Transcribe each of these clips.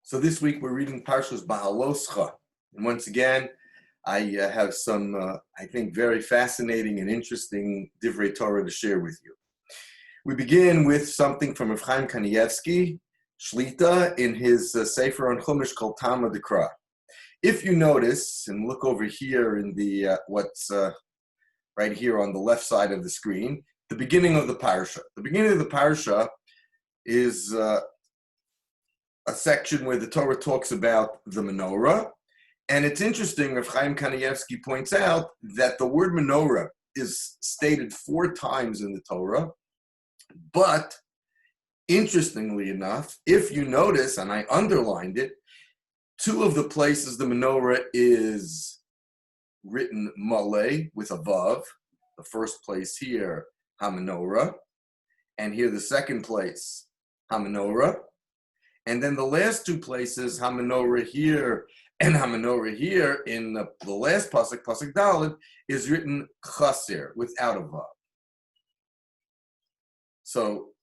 So this week we're reading Parshas Bahaloscha. And once again, I have some, I think, very fascinating and interesting Divrei Torah to share with you. We begin with something from Rav Chaim Kanievsky, Shlita, in his Sefer on Chumash called Tama Dekra. If you notice, and look over here in the, what's right here on the left side of the screen, the beginning of the Parsha. The beginning of the Parsha is a section where the Torah talks about the menorah. And it's interesting, Rav Chaim Kanievsky points out that the word menorah is stated 4 times in the Torah. But interestingly enough, if you notice, and I underlined it, 2 of the places the menorah is written malay with a vav. The first place here, ha-menorah. And here the second place, ha-menorah. And then the last 2 places, ha-menorah here and ha-menorah here, in the last pasuk, pasuk Daled, is written chaser, without a vav. So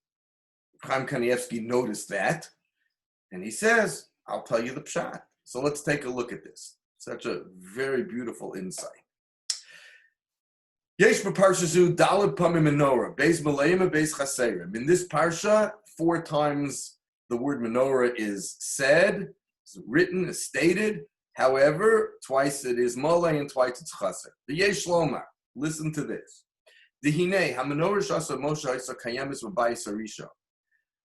Chaim Kanievsky noticed that, and he says, I'll tell you the pshat. So let's take a look at this. Such a very beautiful insight. Yesh b'parsha daled pamim menorah, beis malayim and beis chaserim. In this parsha, 4 times the word menorah is said, is written, is stated. However, twice it is malay and twice it's chaser. The Yesh Lomar, listen to this. The Hinei, ha-menorah shasa Moshe Isa kayemis v'bayis harisha.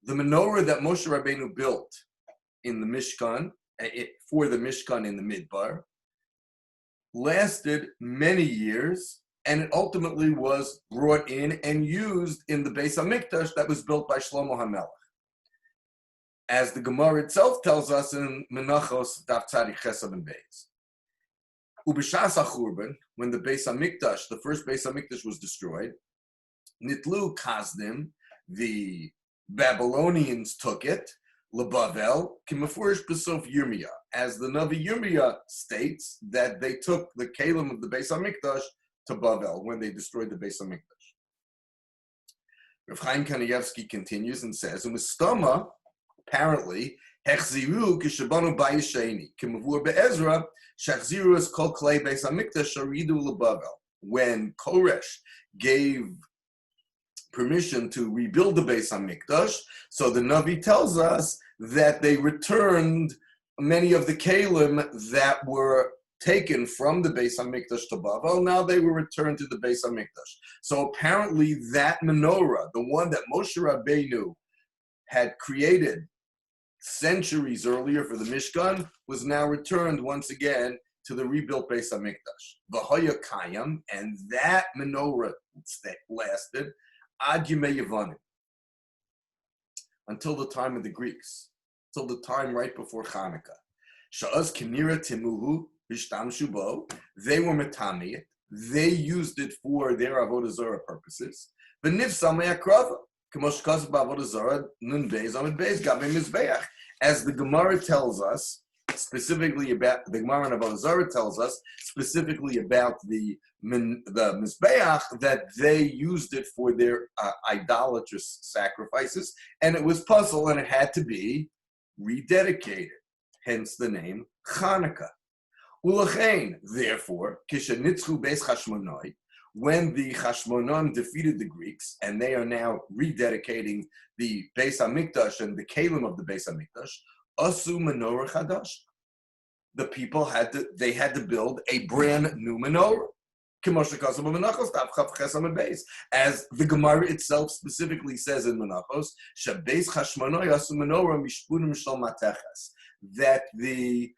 The menorah that Moshe Rabbeinu built in the Mishkan, for the Mishkan in the Midbar, lasted many years, and it ultimately was brought in and used in the Beis HaMikdash that was built by Shlomo HaMelech. As the Gemara itself tells us in Menachos Daf Tzadik Chesed and Beis. Ubishas HaChurban, when the Beis HaMikdash, the first Beis HaMikdash was destroyed, Nitlu Kazdim, the Babylonians took it, Lebavel, Kimafurish Besof Yirmiyah, as the Navi Yirmiyah states that they took the Kalim of the Beis HaMikdash to Bavel when they destroyed the Beis HaMikdash. Rav Chaim Kanievsky continues and says, Umistama, apparently, Hechziru kishabanu bayisheni kimavur be'ezra shachziru is kol klei Beis HaMikdash sharidu lebavel. When Koresh gave permission to rebuild the Beis HaMikdash, so the Navi tells us that they returned many of the Kalim that were taken from the Beis HaMikdash to Bavel. Now they were returned to the Beis HaMikdash. So apparently that menorah, the one that Moshe Rabbeinu had created centuries earlier for the Mishkan, was now returned once again to the rebuilt Beis HaMikdash. V'hoya kayam, and that menorah lasted ad yemei Yevanim, until the time of the Greeks, until the time right before Hanukkah. Sha'az kinira timuhu v'shtamshu bo, they were metamiyat, they used it for their avodah zarah purposes. V'nifsam me'akrava, k'mosh kasav b'avodah zarah nun beis amid beis gavim mizbeach. As the Gemara tells us, specifically about, the Gemara in Avodah Zarah tells us, specifically about the Mizbeach, that they used it for their idolatrous sacrifices, and it was puzzle, and it had to be rededicated, hence the name Chanukah. Ulachein, therefore, Kishanitzchu Beis Chashmonai, when the Chashmonim defeated the Greeks, and they are now rededicating the Beis HaMikdash and the Kalim of the Beis HaMikdash, Asu Menorah Chadash. The people had to build a brand new menorah. As the Gemara itself specifically says in Menachos, that the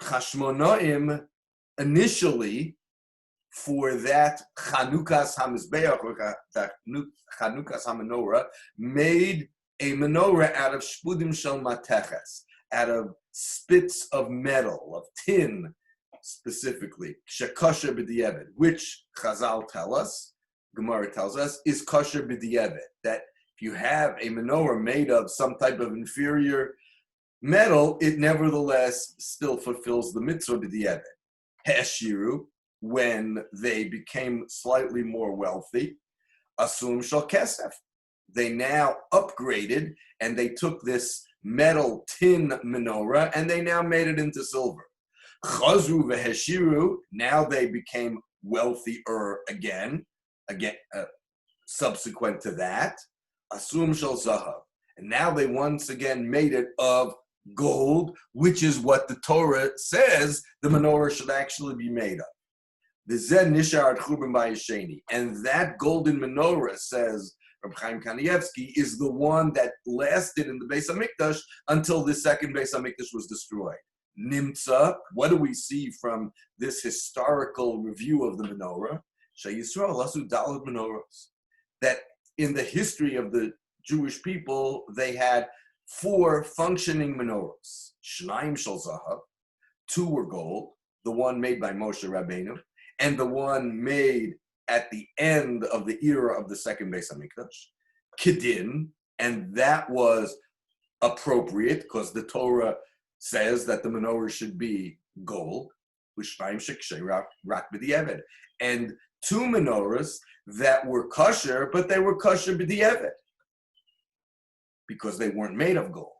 Chashmonaim initially, for that Chanukas HaMizbeach, or Chanukas HaMenorah, made a menorah out of shpudim shel mateches, out of spits of metal, of tin, specifically, shekosher b'di'evet, which Chazal tell us, Gemara tells us, is kosher b'di'evet, that if you have a menorah made of some type of inferior metal, it nevertheless still fulfills the mitzvah b'di'evet. Heshiru, when they became slightly more wealthy, asum shel kesef, they now upgraded and they took this metal tin menorah, and they now made it into silver. Chazru veheshiru, now they became wealthier again, subsequent to that. Asum shel zahav, and now they once again made it of gold, which is what the Torah says the menorah should actually be made of. And that golden menorah, says Reb Chaim Kanievsky, is the one that lasted in the Beis HaMikdash until the second Beis HaMikdash was destroyed. Nimtza, what do we see from this historical review of the menorah? Sheyisrael lasu daled menorahs. That in the history of the Jewish people, they had 4 functioning menorahs. Shnayim shel zahav, 2 were gold, the one made by Moshe Rabbeinu, and the one made at the end of the era of the second Beis HaMikdash, Kedin, and that was appropriate because the Torah says that the menorah should be gold, and 2 menorahs that were kosher, but they were kosher b'di'evet because they weren't made of gold.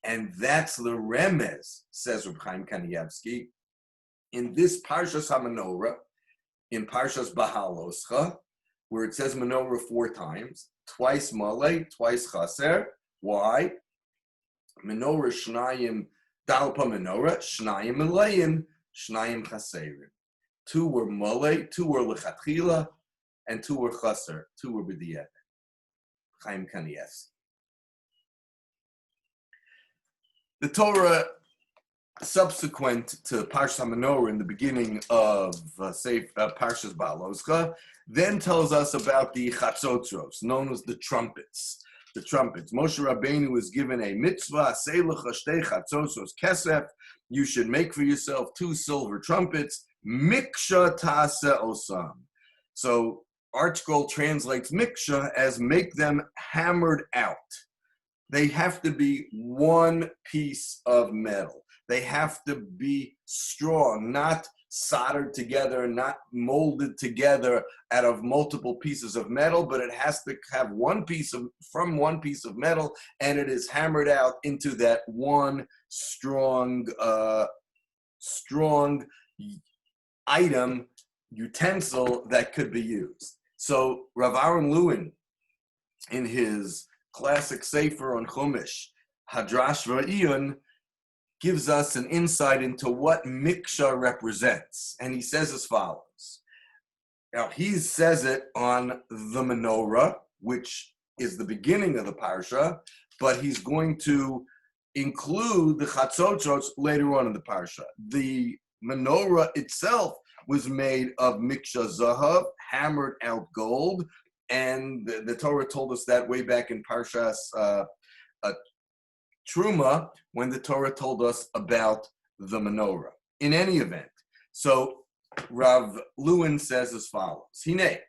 And that's the remez, says Reb Chaim Kanievsky, in this Parshas HaMenorah, in Parshas Bahaloscha, where it says menorah 4 times, twice malei, twice chaser. Why? Menorah shnayim dalpa menorah, shnayim meleim, shnayim chaserim. 2 were malei, 2 were lechatchila, and 2 were chaser, 2 were b'di'evet. Chaim Kanievsky. The Torah, subsequent to Parshas HaMenorah in the beginning of Parshas Baaloscha, then tells us about the chatzotzros, known as the trumpets. The trumpets. Moshe Rabbeinu was given a mitzvah, Seilecha shtei chatzotzros kesef. You should make for yourself 2 silver trumpets. Miksha tase osam. So ArtScroll translates miksha as make them hammered out. They have to be one piece of metal. They have to be strong, not soldered together, not molded together out of multiple pieces of metal, but it has to have one piece of metal, and it is hammered out into that one strong item, utensil that could be used. So Rav Aaron Lewin, in his classic sefer on Chumash, Hadrash Va'iyun, gives us an insight into what miksha represents. And he says as follows. Now, he says it on the menorah, which is the beginning of the parsha, but he's going to include the chatzotzros later on in the parsha. The menorah itself was made of miksha zahav, hammered out gold, and the Torah told us that way back in Parshas Truma, when the Torah told us about the menorah. In any event, so Rav Lewin says as follows: Hine,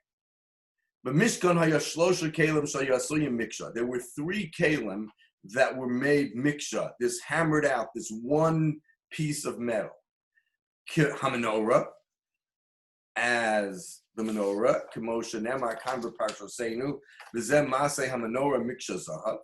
b'mishkan hayashlosha kelim shayasuyim miksha. There were 3 kelim that were made miksha, this hammered out, this one piece of metal. Hamenorah, as the menorah, Kemosha Nemar Kanver Parshoseinu, V'zem Maseh Hamenorah Miksha Zahav.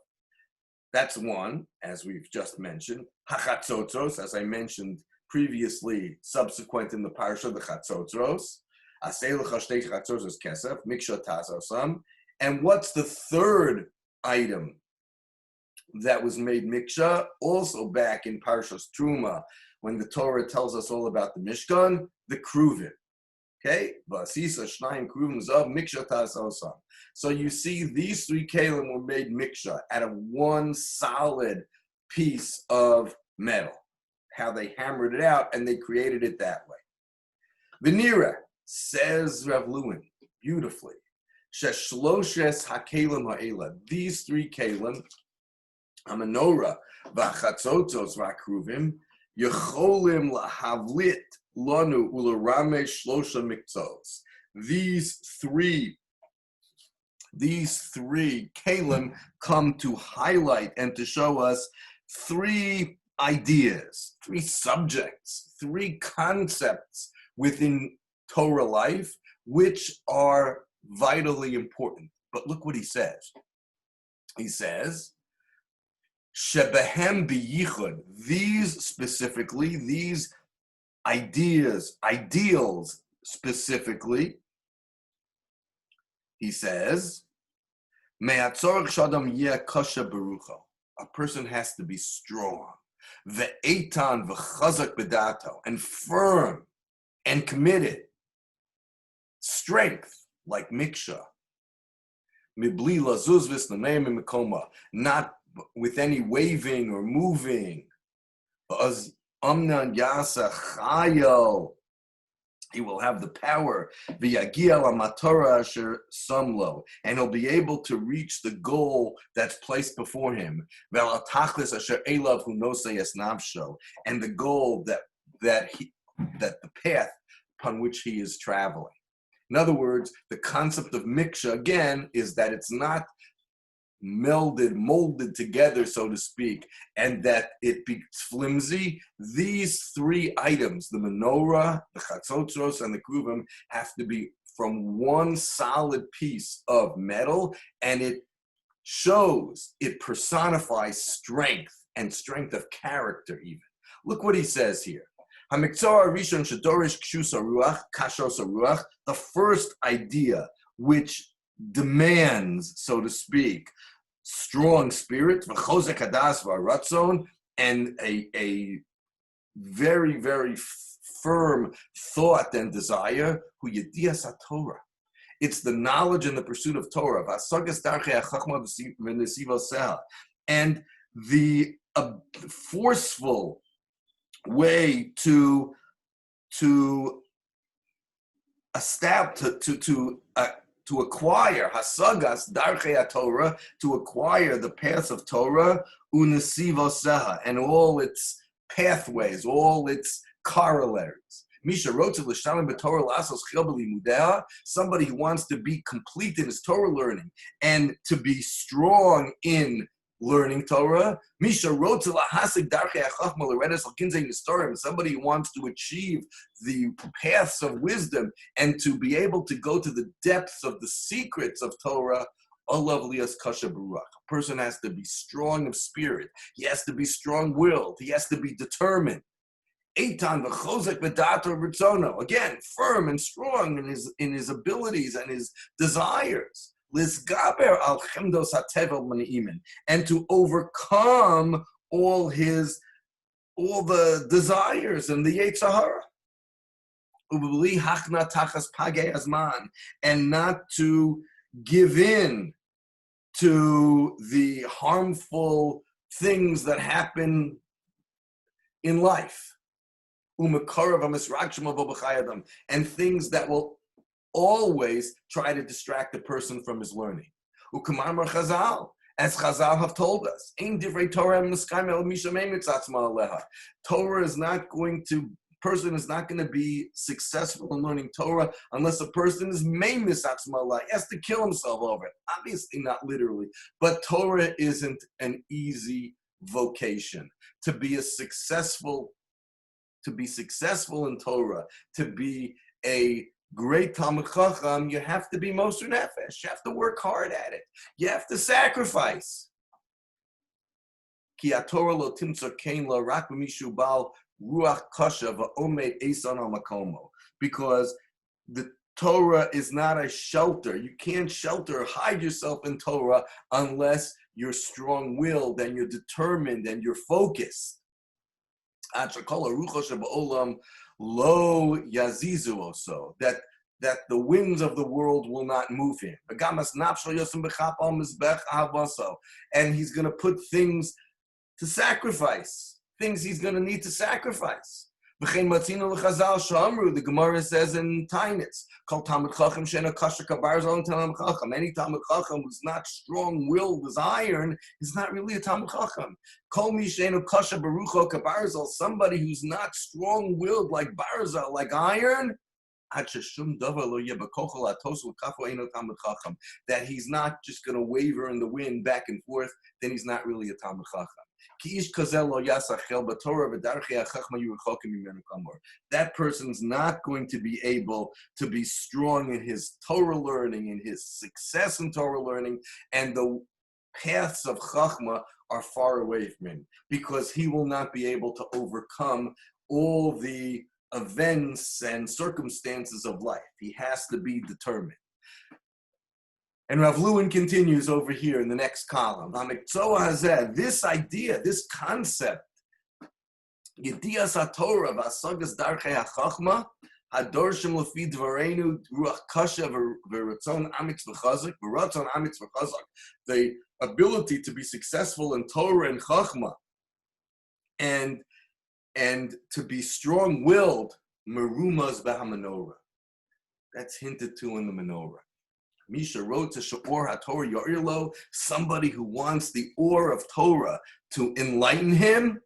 That's one, as we've just mentioned. Hachatzotzros, as I mentioned previously, subsequent in the parsha, the chatzotzros. Asei l'chashtei chatzotzros kesef, miksha tazosam. And what's the third item that was made miksha? Also back in Parshas Truma, when the Torah tells us all about the Mishkan, the kruvim. Okay, Vasisa Shnayim Kruvim Zav Miksha Tazosam. So you see, these 3 kelim were made miksha out of one solid piece of metal. How they hammered it out and they created it that way. Venira, says Rav Lewin beautifully. Sheshloshes hakelim ha'ela. These 3 kelim, hamenorah, v'chatzotzos v'akruvim, yecholim lahavlit lanu ularame shlosha miktzos. These three kelim come to highlight and to show us 3 ideas, 3 subjects, 3 concepts within Torah life, which are vitally important. But look what he says. He says, Shebehem biyichud, these specifically, these ideas, ideals specifically, he says, Me'atzorach shadam yeh kasha berucho. A person has to be strong, ve'etan v'chazak bedato, and firm and committed. Strength, like miksha. Mibli lazuz v'snameim mikoma, not with any waving or moving. As amnan yasa chayo, he will have the power, v'yagia lamatora asher samlo, and he'll be able to reach the goal that's placed before him. Ve'latachlis asher elav hu nosei es nafsho, and the goal that the path upon which he is traveling. In other words, the concept of miksha, again, is that it's not melded, molded together, so to speak, and that it be flimsy. These three items, the menorah, the chatzotzros, and the kruvim, have to be from one solid piece of metal, and it shows, it personifies strength and strength of character even. Look what he says here. The first idea, which demands, so to speak, strong spirit, and a very, very firm thought and desire, it's the knowledge and the pursuit of Torah, and the forceful way to establish, to acquire hasagas darchei Torah, to acquire the paths of Torah, unesivoseha, and all its pathways, all its corollaries. Somebody who wants to be complete in his Torah learning and to be strong in learning Torah. Somebody who wants to achieve the paths of wisdom and to be able to go to the depths of the secrets of Torah. A person has to be strong of spirit. He has to be strong-willed. He has to be determined. Eitan v'chozek b'dato v'ritzono. Again, firm and strong in his abilities and his desires. Lizgaber al chemdos hatevel mani'imin, and to overcome all the desires and the Yetzer Hara. Ubli hachna tachas pagei azman, and not to give in to the harmful things that happen in life. And things that will always try to distract the person from his learning. As Chazal have told us, Torah is not going to, person is not going to be successful in learning Torah unless a person is meimis atzma. He has to kill himself over it. Obviously not literally, but Torah isn't an easy vocation. To be successful in Torah, to be a great Talmid Chacham, you have to be Moser Nefesh. You have to work hard at it. You have to sacrifice. Ki Torah lo timtza kein lo rak b'mishu bal ruach kasha v'omed esan al makomo. Because the Torah is not a shelter. You can't shelter or hide yourself in Torah unless you're strong-willed and you're determined and you're focused. Lo yazizu also, that the winds of the world will not move him. And he's going to put things to sacrifice, things he's going to need to sacrifice. The Gemara says in Tainus, any Talmid Chacham who's not strong-willed as iron is not really a Talmid Chacham. Somebody who's not strong-willed like Barzal, like iron, that he's not just going to waver in the wind back and forth, then he's not really a Talmid Chacham. That person's not going to be able to be strong in his Torah learning, in his success in Torah learning, and paths of Chachma are far away from him, because he will not be able to overcome all the events and circumstances of life. He has to be determined. And Rav Lewin continues over here in the next column. This idea, this concept, Yedias HaTorah v'asagas darchei HaChachma, Hadorshim lefi dvarenu ruach kasha v'ratzon amitz v'chazak, v'ratzon amitz v'chazak, the ability to be successful in Torah and Chachma, and to be strong-willed, merumas b'hamenorah. That's hinted to in the menorah. Misha wrote to Sha'or HaTorah Yo'irlo, somebody who wants the or of Torah to enlighten him.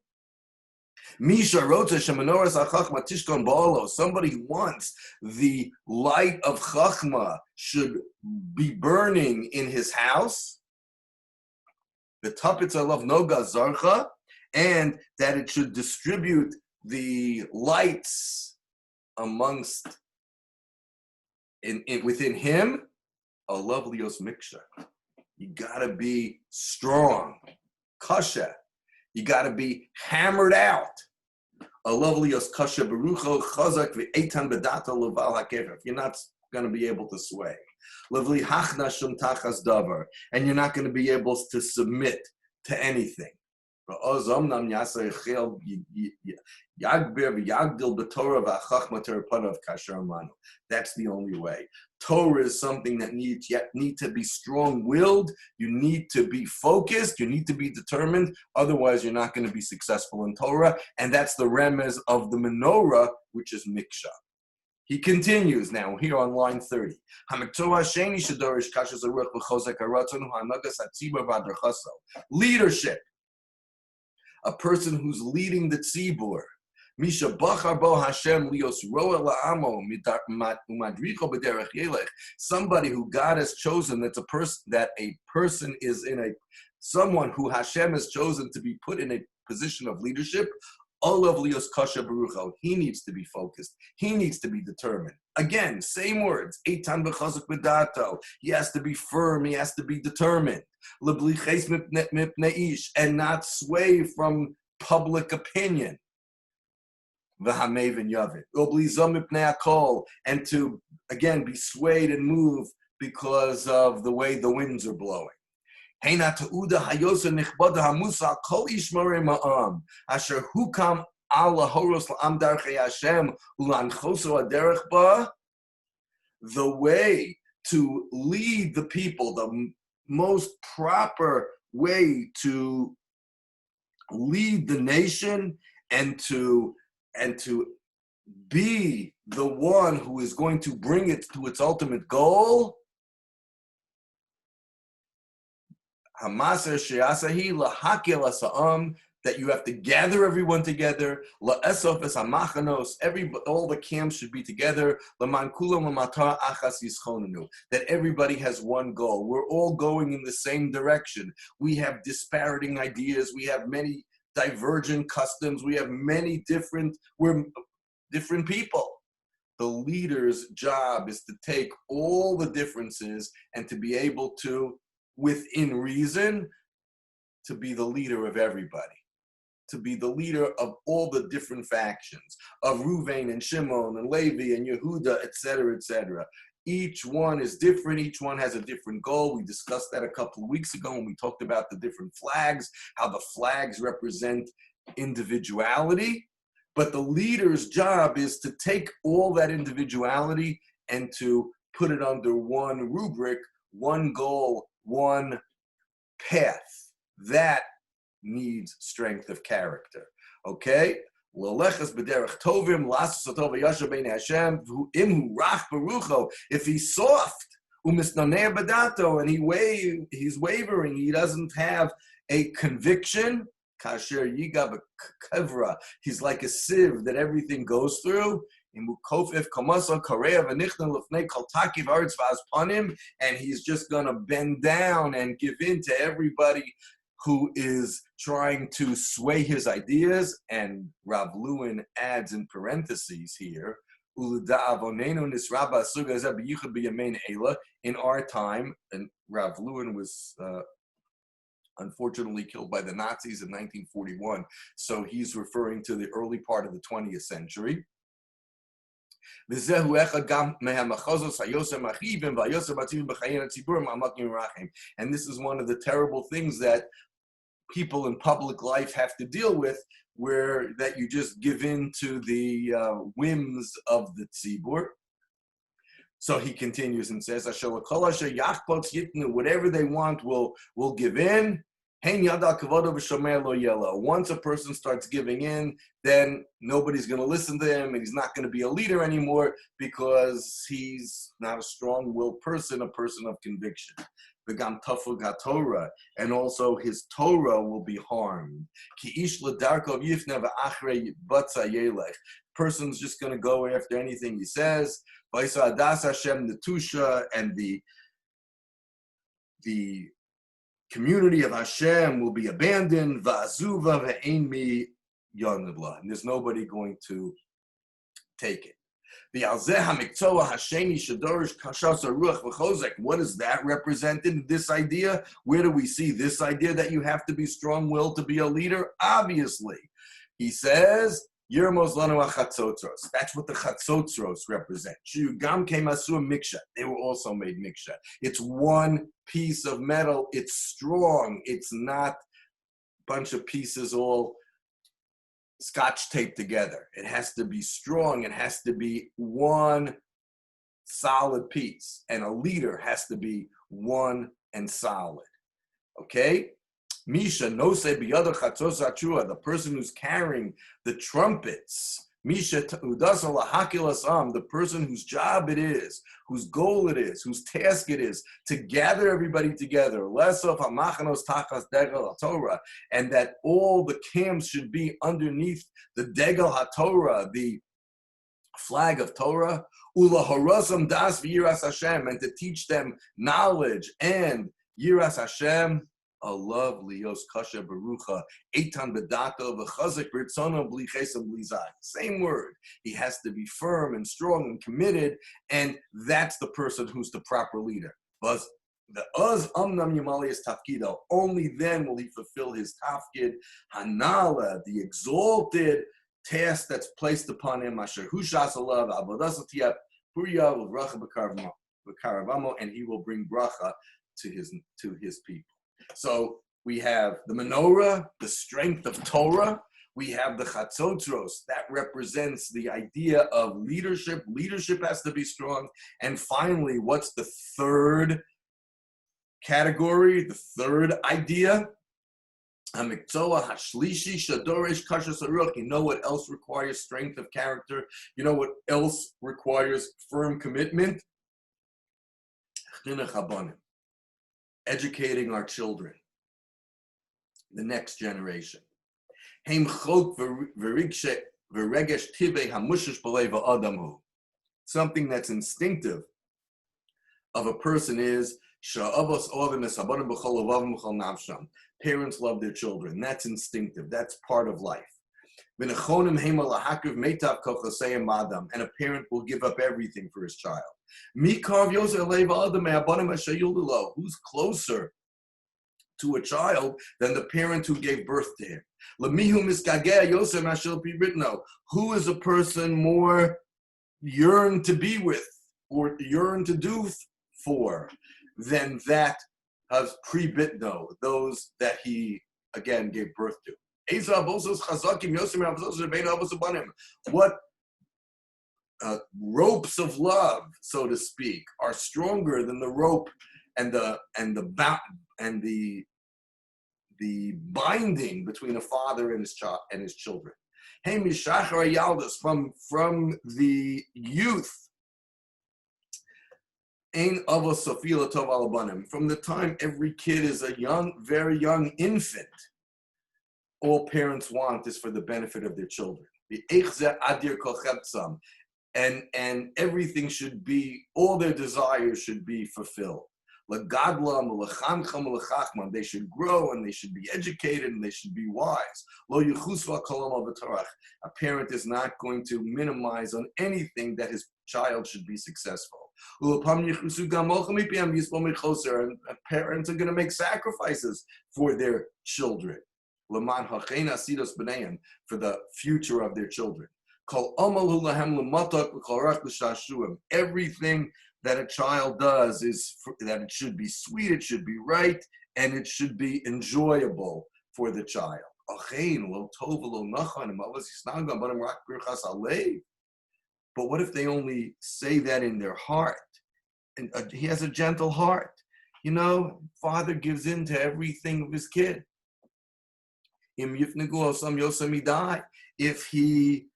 Misha wrote to Shemanoras HaChachma Tishkon Ba'alo, somebody who wants the light of Chachma should be burning in his house. The Tapitz Alav Noga Zarcha, and that it should distribute the lights amongst, within him. A lovelios miksha. You gotta be strong, kasha. You gotta be hammered out. A lovelios kasha berucho chazak v'eitan bedato leval hakefer. You're not gonna be able to sway. Lovely hachna shum tachas davar, and you're not gonna be able to submit to anything. That's the only way. Torah is something that need to be strong-willed. You need to be focused. You need to be determined. Otherwise, you're not going to be successful in Torah. And that's the remez of the menorah, which is miksha. He continues now here on line 30. Leadership. A person who's leading the tzibur. Misha bachar bo Hashem lios roa la'amo umadricho b'derech yelech. Somebody who God has chosen, that a person is someone who Hashem has chosen to be put in a position of leadership. Olav lios kasha barucho. He needs to be focused. He needs to be determined. Again, same words. Eitan b'chazuk b'dato. He has to be firm. He has to be determined. And not sway from public opinion. And to, again, be swayed and moved because of the way the winds are blowing. The way to lead the people, the most proper way to lead the nation and to be the one who is going to bring it to its ultimate goal. That you have to gather everyone together. All the camps should be together. That everybody has one goal. We're all going in the same direction. We have disparaging ideas. We have many divergent customs. We have we're different people. The leader's job is to take all the differences and to be able to, within reason, to be the leader of everybody. To be the leader of all the different factions, of Ruvain and Shimon and Levi and Yehuda, etc., etc. Each one is different. Each one has a different goal. We discussed that a couple of weeks ago when we talked about the different flags, how the flags represent individuality. But the leader's job is to take all that individuality and to put it under one rubric, one goal, one path. That needs strength of character. Okay? If he's soft, and he's wavering, he doesn't have a conviction, he's like a sieve that everything goes through. And he's just going to bend down and give in to everybody who is trying to sway his ideas. And Rav Lewin adds in parentheses here, in our time, and Rav Lewin was unfortunately killed by the Nazis in 1941. So he's referring to the early part of the 20th century. And this is one of the terrible things that people in public life have to deal with, where that you just give in to the whims of the tzibur. So he continues and says, whatever they want, we'll give in. Once a person starts giving in, then nobody's going to listen to him, and he's not going to be a leader anymore because he's not a strong-willed person, a person of conviction. And also his Torah will be harmed. Person's just going to go after anything he says. And the community of Hashem will be abandoned. And there's nobody going to take it. What does that represent in this idea? Where do we see this idea that you have to be strong-willed to be a leader? Obviously, he says, Yermos lanu chatzotros. That's what the chatzotros represent. They were also made miksha. It's one piece of metal. It's strong. It's not a bunch of pieces all scotch taped together. It has to be strong. It has to be one solid piece. And a leader has to be one and solid. Okay? Misha nose biyada chatzos achua, the person who's carrying the trumpets. Misha udasa lahakil asam, the person whose job it is, whose goal it is, whose task it is to gather everybody together. Less of hamachanos tachas degel haTorah, and that all the camps should be underneath the degel haTorah, the flag of Torah. Ula harasam das v'yiras Hashem, and to teach them knowledge and yiras Hashem. Alav lios kasha barucha eitan bedato v'chazek b'ritzono bli chesed bli zay. Same word. He has to be firm and strong and committed, and that's the person who's the proper leader. But the uz amnam yamalias tafkido. Only then will he fulfill his tafkid hanala, the exalted task that's placed upon him. Asher hushas alav avodas atiyat puriya v'bracha b'karavamo, and he will bring bracha to his people. So we have the menorah, the strength of Torah. We have the chatzotros, that represents the idea of leadership. Leadership has to be strong. And finally, what's the third category, the third idea? You know what else requires strength of character? You know what else requires firm commitment? Educating our children, the next generation. Something that's instinctive of a person is parents love their children. That's instinctive. That's part of life. And a parent will give up everything for his child. Who's closer to a child than the parent who gave birth to him? Who is a person more yearn to be with or yearn to do for than that has pre-bitno, those that he again gave birth to? What ropes of love, so to speak, are stronger than the rope and the binding between a father and his child and his children. Hey, mishachar yaldus, from the youth. Ein avos sofila tov alabanim. From the time every kid is a very young infant, all parents want is for the benefit of their children. The eichzeh adir kol cheptzam. And everything should be, all their desires should be fulfilled. They should grow and they should be educated and they should be wise. A parent is not going to minimize on anything that his child should be successful. And parents are going to make sacrifices for their children. For the future of their children. Everything that a child does is that it should be sweet, it should be right, and it should be enjoyable for the child. But what if they only say that in their heart? And he has a gentle heart. Father gives in to everything of his kid. If he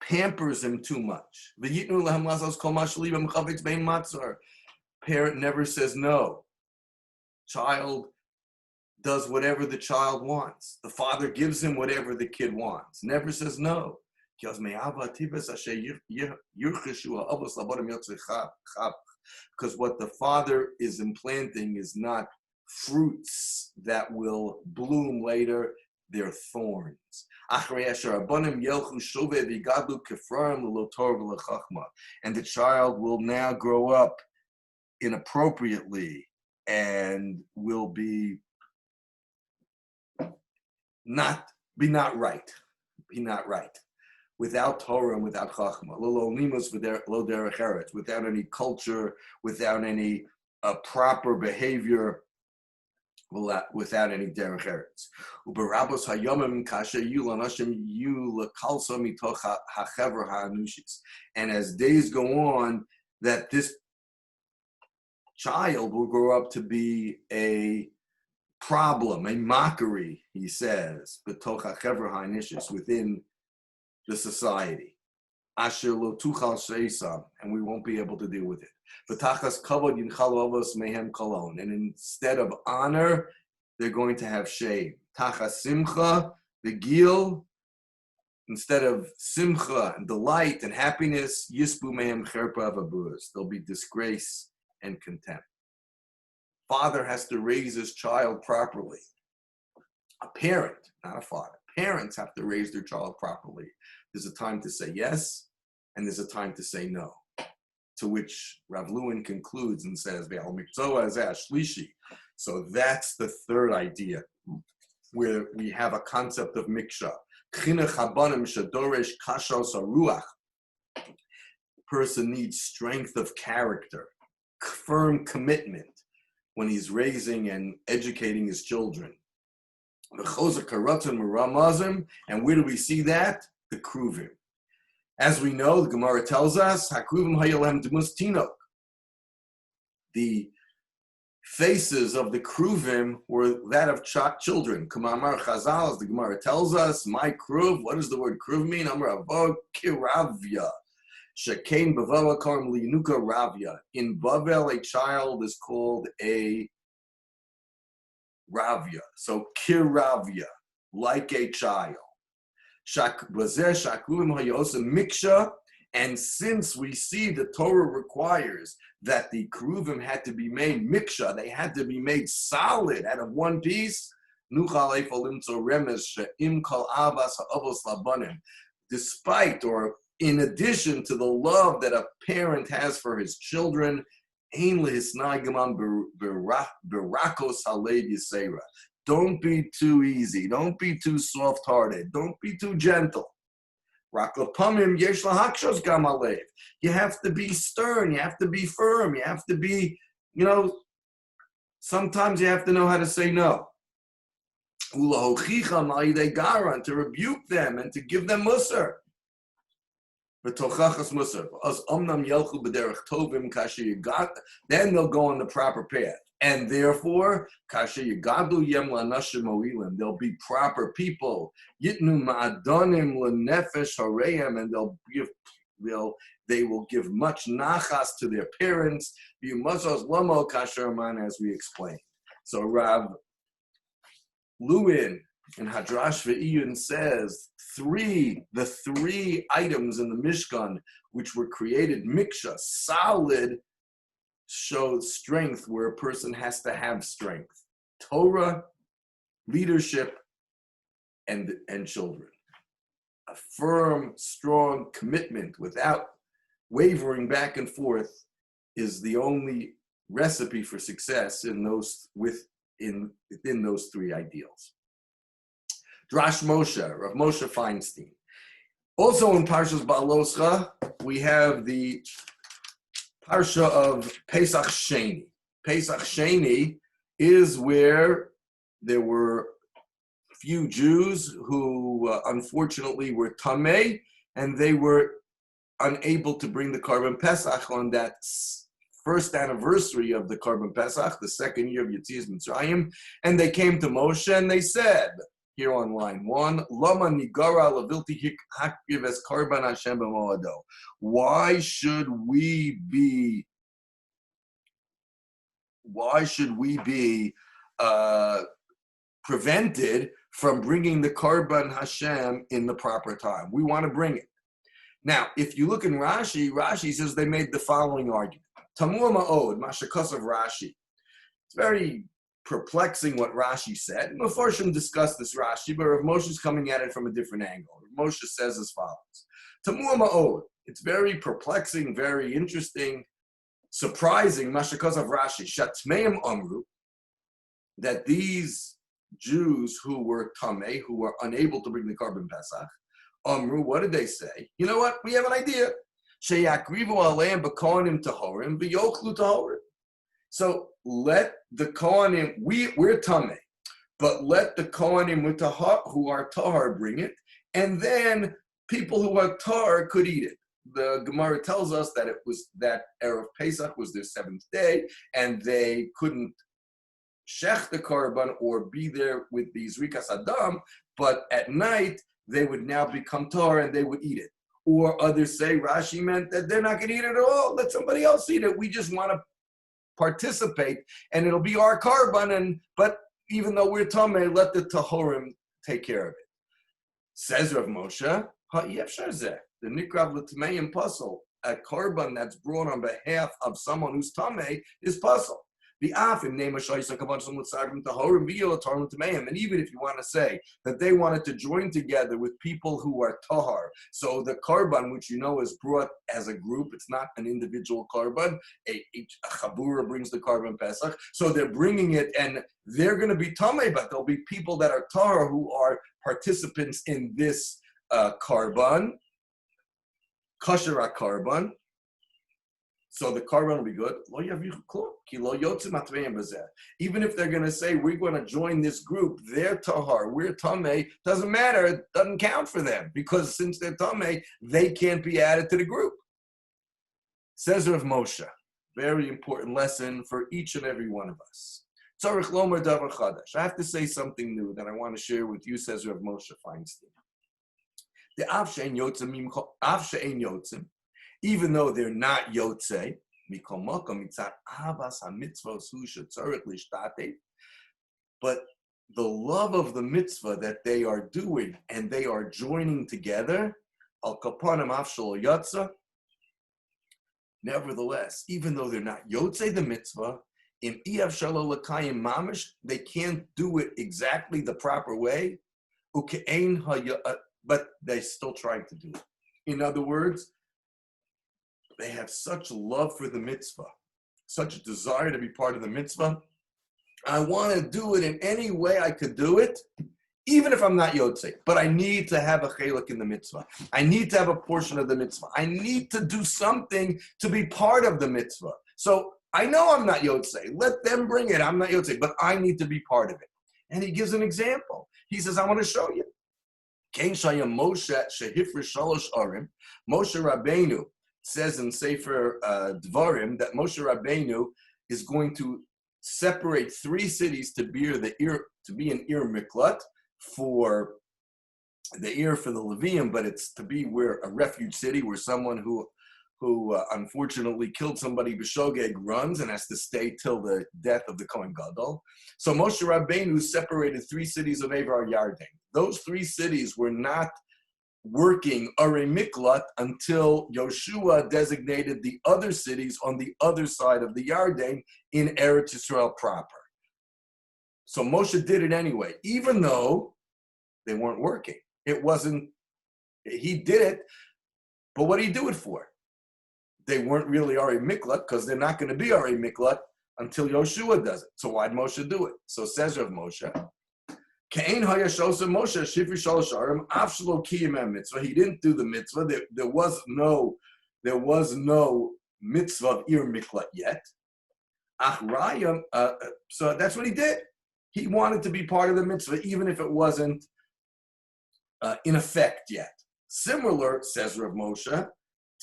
pampers him too much, parent never says no. Child does whatever the child wants. The father gives him whatever the kid wants. Never says no. Because what the father is implanting is not fruits that will bloom later, they're thorns. And the child will now grow up inappropriately and will be not right. Be not right. Without Torah and without Chachma. Without any culture, without any proper behavior, without any derech eretz. And as days go on, that this child will grow up to be a problem, a mockery, he says, within the society. And we won't be able to deal with it. And instead of honor, they're going to have shame. Simcha, the gil, instead of simcha and delight and happiness, yisbu mehem cherpa v'abuz. There'll be disgrace and contempt. Father has to raise his child properly. A parent, not a father. Parents have to raise their child properly. There's a time to say yes, and there's a time to say no. To which Rav Lewin concludes and says, so that's the third idea, where we have a concept of miksha. Person needs strength of character, firm commitment when he's raising and educating his children. And where do we see that? The Kruvim. As we know, the Gemara tells us, the faces of the Kruvim were that of children. Kamamar Chazal, as the Gemara tells us, my Kruv, what does the word Kruv mean? Amar Avo Kiravya. Shekain Bavel Karm Linuka Ravya. In Bavel, a child is called a Ravya. So Kiravya, like a child. Miksha, and since we see the Torah requires that the Keruvim had to be made miksha, they had to be made solid out of one piece, despite or in addition to the love that a parent has for his children, don't be too easy. Don't be too soft-hearted. Don't be too gentle. You have to be stern. You have to be firm. You have to be, sometimes you have to know how to say no. To rebuke them and to give them musar. Then they'll go on the proper path. And therefore, they'll be proper people. And they will give much nachas to their parents, as we explained. So Rav Lewin in Hadrash Ve'iyun says the three items in the Mishkan which were created miksha, solid, shows strength where a person has to have strength. Torah, leadership, and children. A firm, strong commitment without wavering back and forth is the only recipe for success in within those three ideals. Drash Moshe, Rav Moshe Feinstein. Also in Parshas Ba'aloscha, we have the Parsha of Pesach Sheni. Pesach Sheni is where there were few Jews who unfortunately were Tameh, and they were unable to bring the Karban Pesach on that first anniversary of the Karban Pesach, the second year of Yetzias Mitzrayim, and they came to Moshe and they said, here on line 1, Lama nigara lavilti hakriv es Karban Hashem b'moado. Why should we be prevented from bringing the Karban Hashem in the proper time? We want to bring it. Now, if you look in Rashi, Rashi says they made the following argument. Tamur ma'od, mashakos of Rashi. It's very perplexing what Rashi said. Mefarshim discussed this Rashi, but Rav Moshe is coming at it from a different angle. Rav Moshe says as follows. Tamur ma'od. It's very perplexing, very interesting, surprising, mashakos of Rashi. Shatmeim amru, that these Jews who were tamei, who were unable to bring the Karban Pesach, amru, what did they say? You know what? We have an idea. Sheyakrivu aleim b'kohanim tahorim v'yochlu tahorim. So let the kohanim, we're tamei, but let the kohanim who are tahar bring it, and then people who are tahar could eat it. The Gemara tells us that it was that Erev Pesach was their 7th day, and they couldn't shech the korban or be there with these rikas adam, but at night they would now become tahar and they would eat it. Or others say Rashi meant that they're not going to eat it at all. Let somebody else eat it. We just want to participate, and it'll be our korban. But even though we're tamei, let the tahorim take care of it. Says Rav Moshe, the nikrav l'tameim puzzle, a korban that's brought on behalf of someone who's tamei is puzzle. And even if you want to say that they wanted to join together with people who are tahar, so the korban, which you know is brought as a group, it's not an individual korban. A chabura brings the korban pesach, so they're bringing it, and they're going to be tamei, but there'll be people that are tahar who are participants in this korban, kosher korban. So the korban will be good. Even if they're going to say, we're going to join this group, they're tahar, we're tamei, doesn't matter, it doesn't count for them, because since they're tamei, they can't be added to the group. Says Rav Moshe, very important lesson for each and every one of us. Tzarich lomer davar chadash. I have to say something new that I want to share with you, says Rav Moshe Feinstein. The av she'ein yotzim, even though they're not yotzei, but the love of the mitzvah that they are doing and they are joining together, nevertheless, even though they're not yotzei the mitzvah, they can't do it exactly the proper way, but they're still trying to do it. In other words, they have such love for the mitzvah, such a desire to be part of the mitzvah. I want to do it in any way I could do it, even if I'm not yotzei. But I need to have a chelek in the mitzvah. I need to have a portion of the mitzvah. I need to do something to be part of the mitzvah. So I know I'm not yotzei. Let them bring it. I'm not yotzei, but I need to be part of it. And he gives an example. He says, I want to show you. Moshe Rabbeinu says in Sefer Dvarim that Moshe Rabbeinu is going to separate 3 cities to be an Ir Miklat for the Ir for the Levium, but it's to be where a refuge city where someone who unfortunately killed somebody b'shogeg runs and has to stay till the death of the Kohen Gadol. So Moshe Rabbeinu separated 3 cities of Evar Yarden. Those 3 cities were not working Arei Miklat until Yoshua designated the other cities on the other side of the Yarden in Eretz Yisrael proper. So Moshe did it anyway, even though they weren't working. He did it, but what did he do it for? they weren't really Arei Miklat because they're not going to be Arei Miklat until Yoshua does it. So why'd Moshe do it? So says Rav Moshe, Kain Hayashosa Moshe Shifri Shalosh Arim Avshalo Kiyim Mitzvah. He didn't do the mitzvah. There was no mitzvah of Ir Miklat yet. Achrayim. So that's what he did. He wanted to be part of the mitzvah, even if it wasn't in effect yet. Similar, says Rav Moshe,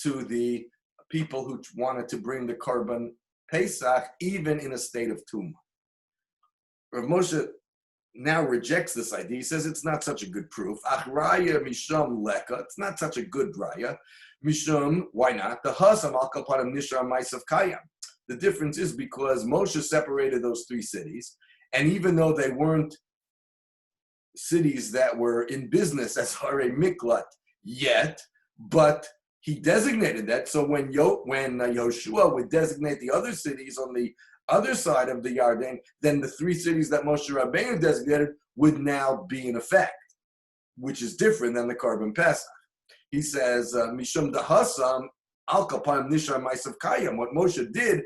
to the people who wanted to bring the Korban Pesach even in a state of Tumah. Rav Moshe now rejects this idea. He says it's not such a good proof. Achraya misham leka. It's not such a good raya. Mishum, why not? The hasam al kapanim nishra ma'asav kayam. The difference is because Moshe separated those three cities, and even though they weren't cities that were in business as Harei Miklat yet, but he designated that. So when Yoshua would designate the other cities on the other side of the Yarden, then the three cities that Moshe Rabbeinu designated would now be in effect, which is different than the Korban Pesach. He says, Mishum Dahasam Al Kapam Nishar Ma'asav Kayam. What Moshe did,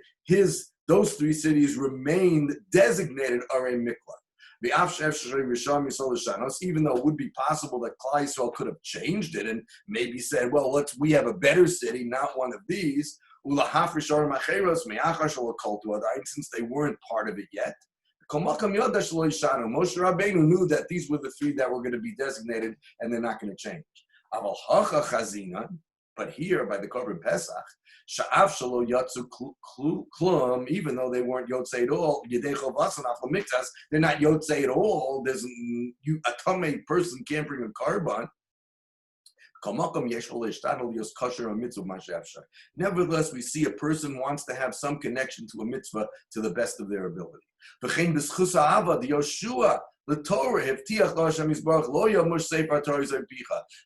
those three cities remained designated Arei Miklat. Even though it would be possible that Klal Yisrael could have changed it and maybe said, well, we have a better city, not one of these, since they weren't part of it yet. Moshe Rabbeinu knew that these were the three that were going to be designated and they're not going to change. But here, by the Korban Pesach, even though they weren't Yotzei at all, they're not Yotzei at all. A Tamei person can't bring a Korban. Nevertheless, we see a person wants to have some connection to a mitzvah to the best of their ability. The Torah,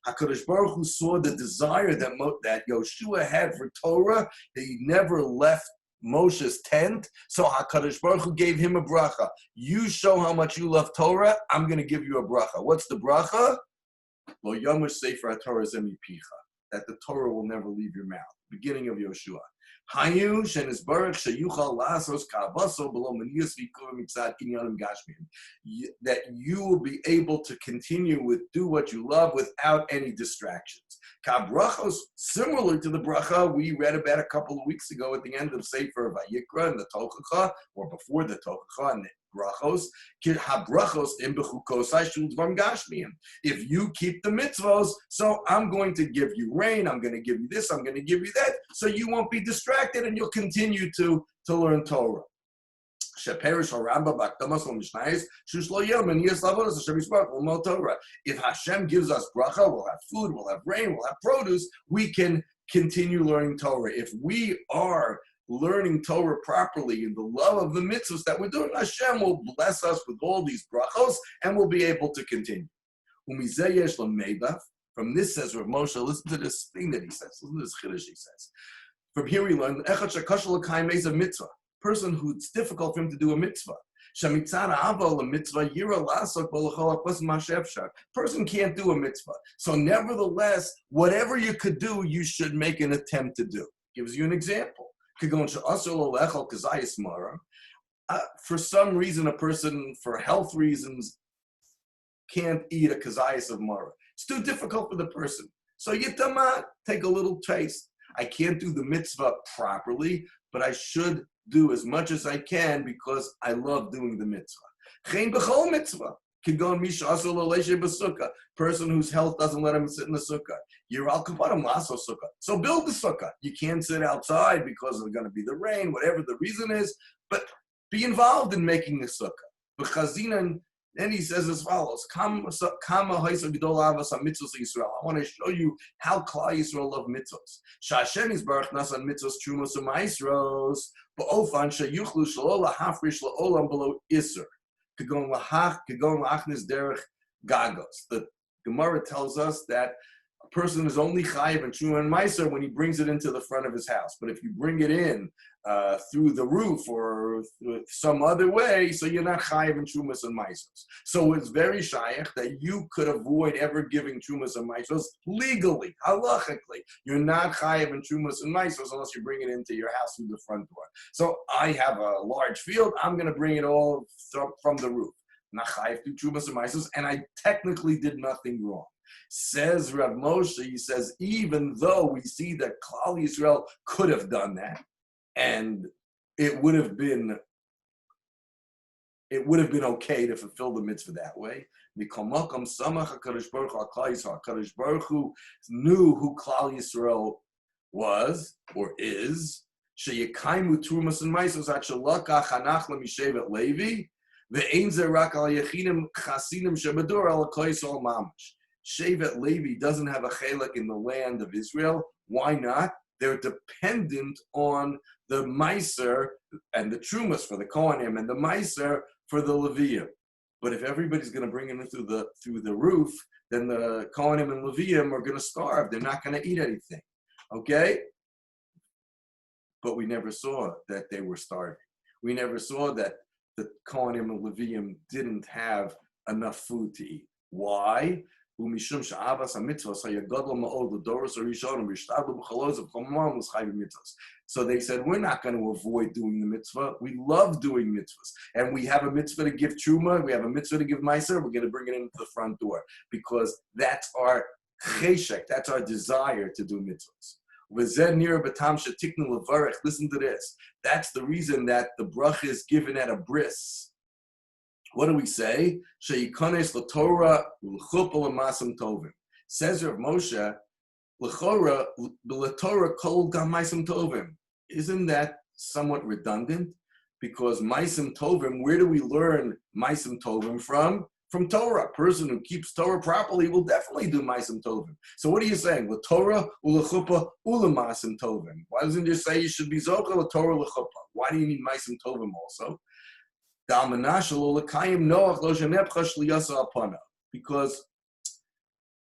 HaKadosh Baruch Hu saw the desire that Yoshua had for Torah. He never left Moshe's tent, so HaKadosh Baruch Hu gave him a bracha. You show how much you love Torah, I'm going to give you a bracha. What's the bracha? Lo yamush sefer HaTorah zemi picha. That the Torah will never leave your mouth. Beginning of Yoshua. Hayu shenisbarach sheyuchal lasos kavaso below manius v'kurim mitzad inyanim gashmim. That you will be able to continue do what you love without any distractions. Kabrachos, similar to the bracha we read about a couple of weeks ago at the end of Sefer Vayikra and the Tochacha, or before the Tochacha and the brachos, if you keep the mitzvos, so I'm going to give you rain, I'm going to give you this, I'm going to give you that, so you won't be distracted and you'll continue to learn Torah. If Hashem gives us bracha, we'll have food, we'll have rain, we'll have produce, we can continue learning Torah. If we are learning Torah properly in the love of the mitzvahs that we're doing, Hashem will bless us with all these brachos and we'll be able to continue. From this says Rav Moshe, listen to this thing that he says, listen to this chiddush he says. From here we learn, a mitzvah, person who it's difficult for him to do a mitzvah. Person can't do a mitzvah. So nevertheless, whatever you could do, you should make an attempt to do. Gives you an example. For some reason, a person, for health reasons, can't eat a kazayas of mara. It's too difficult for the person. So yitama, take a little taste. I can't do the mitzvah properly, but I should do as much as I can because I love doing the mitzvah. Chen b'chol mitzvah. Person whose health doesn't let him sit in the sukkah. So build the sukkah. You can't sit outside because there's going to be the rain, whatever the reason is, but be involved in making the sukkah. Then he says as follows, I want to show you how Klal Yisrael love mitzvos. Shashem is baruch nasan mitzvos trumos u'maisros ba'ofan sheyuchlu shelo lahafrish la'olam below iser. Kagon lachnis derech gagos. The Gemara tells us that a person is only chayiv and truma and meiser when he brings it into the front of his house. But if you bring it in through the roof or some other way, so you're not chayiv in trumas and maisos. So it's very shaykh that you could avoid ever giving trumas and maisos legally, halachically. You're not chayiv in trumas and maisos unless you bring it into your house through the front door. So I have a large field, I'm going to bring it all from the roof. Not chayiv to trumas and maisos, and I technically did nothing wrong. Says Rav Moshe, he says, even though we see that Klal Yisrael could have done that, and it would have been okay to fulfill the mitzvah that way. HaKadosh Baruch Hu knew who Klal Yisrael was or is. Sheyekaimu Trumas and Maisos Achalaka Chanach LeMishevet Levi ve'ein ze rak al Yechinim Chasidim Shebedur al Koisol Mamash. Shevet Levi doesn't have a chelek in the land of Israel. Why not? They're dependent on the Meiser and the Trumas for the Kohanim and the Meiser for the Levium. But if everybody's going to bring it in through the roof, then the Kohanim and Levium are going to starve. They're not going to eat anything. Okay? But we never saw that they were starving. We never saw that the Kohanim and Levium didn't have enough food to eat. Why? So they said, we're not going to avoid doing the mitzvah. We love doing mitzvahs. And we have a mitzvah to give truma. We have a mitzvah to give meiser. We're going to bring it into the front door because that's our cheshek. That's our desire to do mitzvahs. Listen to this. That's the reason that the bracha is given at a bris. What do we say? Sheikones l'Torah l'chupel l'masam tovim. Says Rav Moshe, l'chora l'Torah kol gam ma'asam tovim. Isn't that somewhat redundant? Because ma'asam tovim, where do we learn ma'asam tovim from? From Torah. A person who keeps Torah properly will definitely do ma'asam tovim. So what are you saying? L'Torah u'lechuppah u'lemasam tovim. Why doesn't you say you should be zochah l'Torah l'chuppah? Why do you need ma'asam tovim also? Because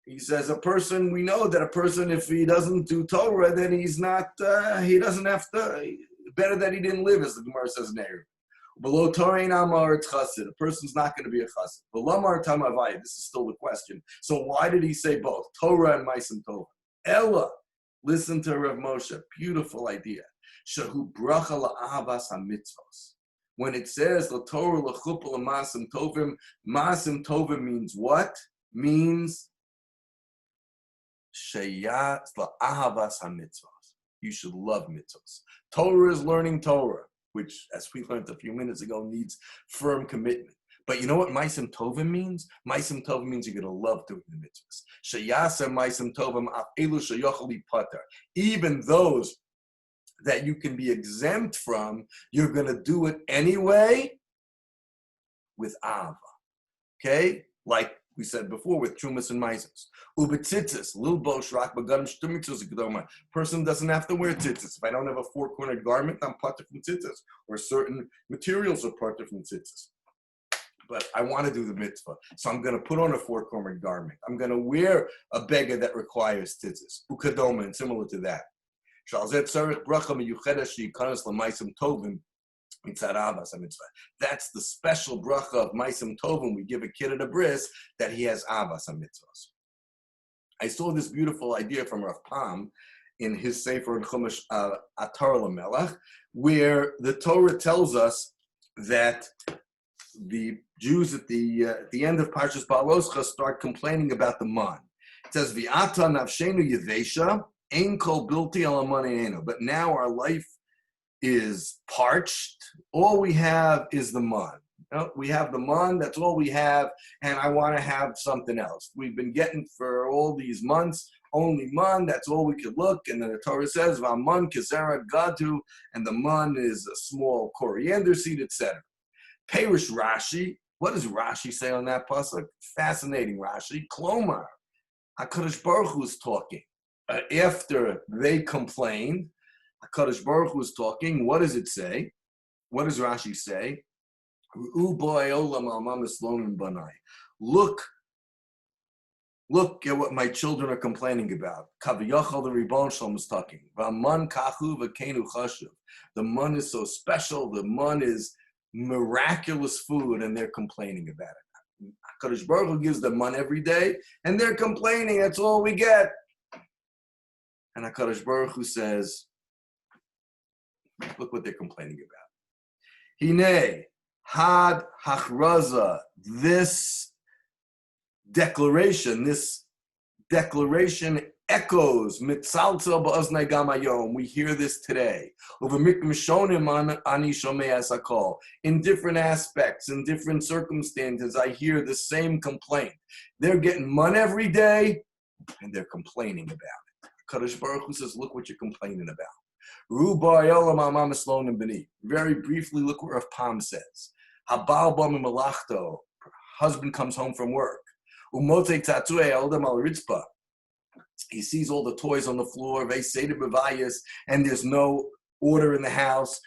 he says we know that a person, if he doesn't do Torah, then he doesn't have to, better that he didn't live, as the Gemara says in Erev. Below Torah and Amar it's chassid. A person's not going to be a chassid. Belamar tamavai. This is still the question. So why did he say both? Torah and Ma'asam Tovim. Ella, listen to Rav Moshe. Beautiful idea. Shahu bracha la'avas hamitzvos. When it says la Torah l'chupel l'masam tovim means what? Means sheyat la'ahavas hamitzvos. You should love mitzvos. Torah is learning Torah, which, as we learned a few minutes ago, needs firm commitment. But you know what Ma'asam Tovim means? Ma'asam Tovim means you're going to love doing the mitzvahs. Sheyasa Ma'asam Tovim af elu sheyochel lipater. Even those that you can be exempt from, you're going to do it anyway with Ava. Okay? Like we said before with Trumas and Maisos. Ubetzitzis, lil bosh rak b'gadam shtumitzos gedoma. Person doesn't have to wear tzitzis. If I don't have a four-cornered garment, I'm parted from tzitzis. Or certain materials are parted from tzitzis. But I want to do the mitzvah. So I'm going to put on a four-cornered garment. I'm going to wear a beggar that requires tzitzis. Ukadoma, and similar to that. That's the special bracha of Ma'asam Tovim. We give a kid at a bris that he has avas mitzvahs. I saw this beautiful idea from Rav Pam in his Sefer in Chumash Atar LaMelech, where the Torah tells us that the Jews at the end of Parshas Ba'aloscha start complaining about the man. It says, "V'ata nafshenu yevesha." But now our life is parched. All we have is the man. We have the man, that's all we have, and I want to have something else. We've been getting for all these months, only man, that's all we could look. And then the Torah says, V'aman kezera gadu, and the man is a small coriander seed, etc. Perish Rashi, what does Rashi say on that pasuk? Fascinating Rashi. Klomar, HaKadosh Baruch Hu is talking. After they complained, HaKadosh Baruch Hu is talking. What does it say? What does Rashi say? Look Look at what my children are complaining about. Kaviyachal, the Ribbon Shalom is talking. V'aman kachu v'keinu chashuv. The man is so special. The man is miraculous food, and they're complaining about it. HaKadosh Baruch Hu gives them man every day, and they're complaining. That's all we get. And HaKadosh Baruch Hu says, look what they're complaining about. Hine had hachraza. This declaration echoes mitzalzel ba'oznai gam hayom. We hear this today. In different aspects, in different circumstances, I hear the same complaint. They're getting man every day, and they're complaining about it. Kadosh Baruch Hu says, look what you're complaining about. Very briefly, look what Rav Pam says. Habal ba mimalachto. Husband comes home from work. He sees all the toys on the floor, and there's no order in the house.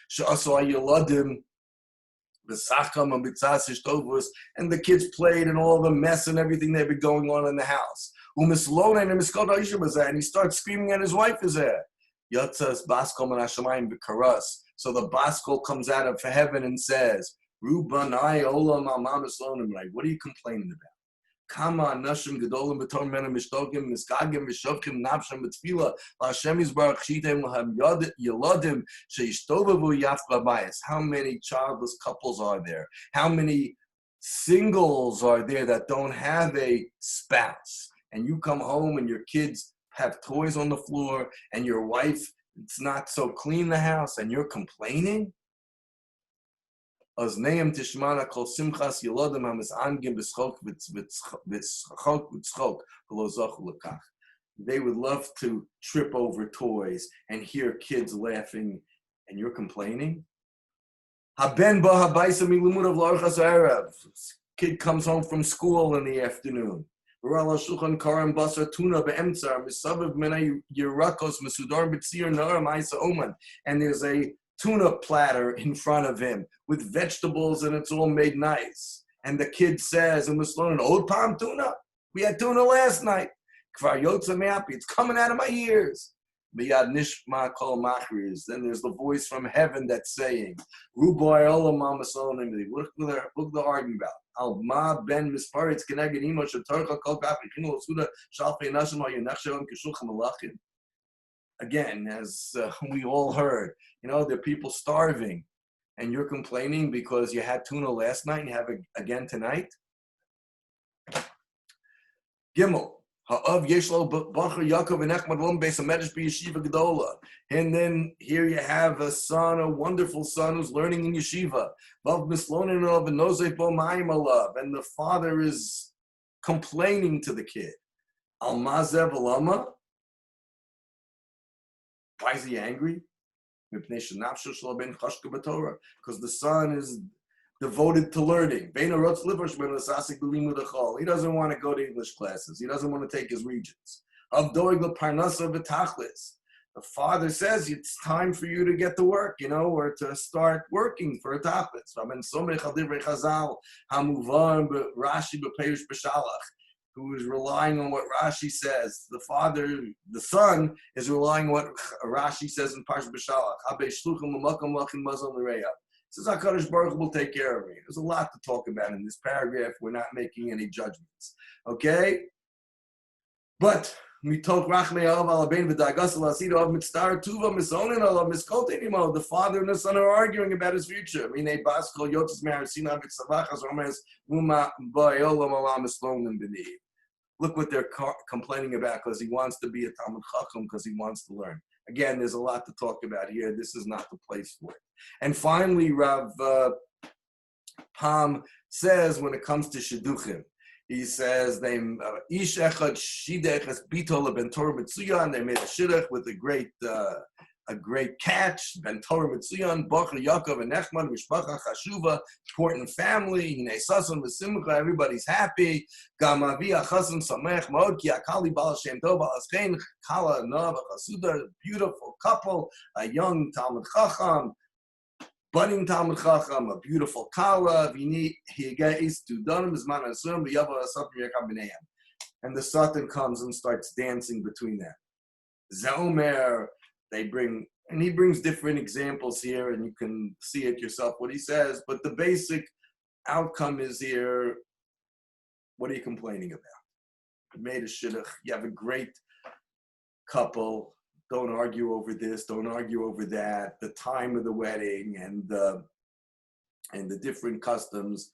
And the kids played and all the mess and everything that had been going on in the house. And he starts screaming at his wife is there. So the Baskol comes out of heaven and says, what are you complaining about? Kama nashim gedolim betor mena mishtogim miskagim mishovkim nafsham betfila Hashem Yisbarach shitem lahem yeladim sheishtovavu yafka bayis. How many childless couples are there? How many singles are there that don't have a spouse? And you come home and your kids have toys on the floor, and your wife, it's not so clean the house, and you're complaining? They would love to trip over toys and hear kids laughing, and you're complaining? Kid comes home from school in the afternoon. And there's a tuna platter in front of him with vegetables, and it's all made nice. And the kid says, and we're learning old palm tuna. We had tuna last night. It's coming out of my ears. Then there's the voice from heaven that's saying, look what they're arguing about. Alma ben misparitz keneged imo shetorcha kol kach yichinu l'suda shalfei nashim al yenachshavim k'shulchan malachim. Again, as we all heard, there are people starving, and you're complaining because you had tuna last night and you have it again tonight. Gimel. And then here you have a son, a wonderful son who's learning in yeshiva. And the father is complaining to the kid. Why is he angry? Because the son is devoted to learning. He doesn't want to go to English classes. He doesn't want to take his regents. The father says it's time for you to get to work, or to start working for a tachlis. Who is relying on what Rashi says. The son is relying on what Rashi says in Parsh B'Shalach. Says HaKadosh Baruch Hu will take care of me. There's a lot to talk about in this paragraph. We're not making any judgments. Okay? But the father and the son are arguing about his future. Look what they're complaining about, because he wants to be a Talmud Chacham, because he wants to learn. Again, there's a lot to talk about here. This is not the place for it. And finally, Rav Pam says, when it comes to Shidduchim, he says, they made a shidduch with a great catch. Ben Torah Mitzuyan, Bachar Yaakov and Nechman, Mishpacha Chashuva, important family. Hinei Sasan v'Simcha, everybody's happy. Gamavi Achasan Samech Maod Ki Akali Baal Shem Tov Baal Aschein Kala Nava Chasuda, beautiful couple, a young Talmud Chacham, budding Talmud Chacham, a beautiful Kala. Vini Higeis Tudanim Zman Asum V'Yavo Asap Yekab B'Neiam. and the Satan comes and starts dancing between them. Zomer, he brings different examples here, and you can see it yourself what he says, but the basic outcome is here, what are you complaining about? You made a shidduch, you have a great couple, don't argue over this, don't argue over that, the time of the wedding and the different customs.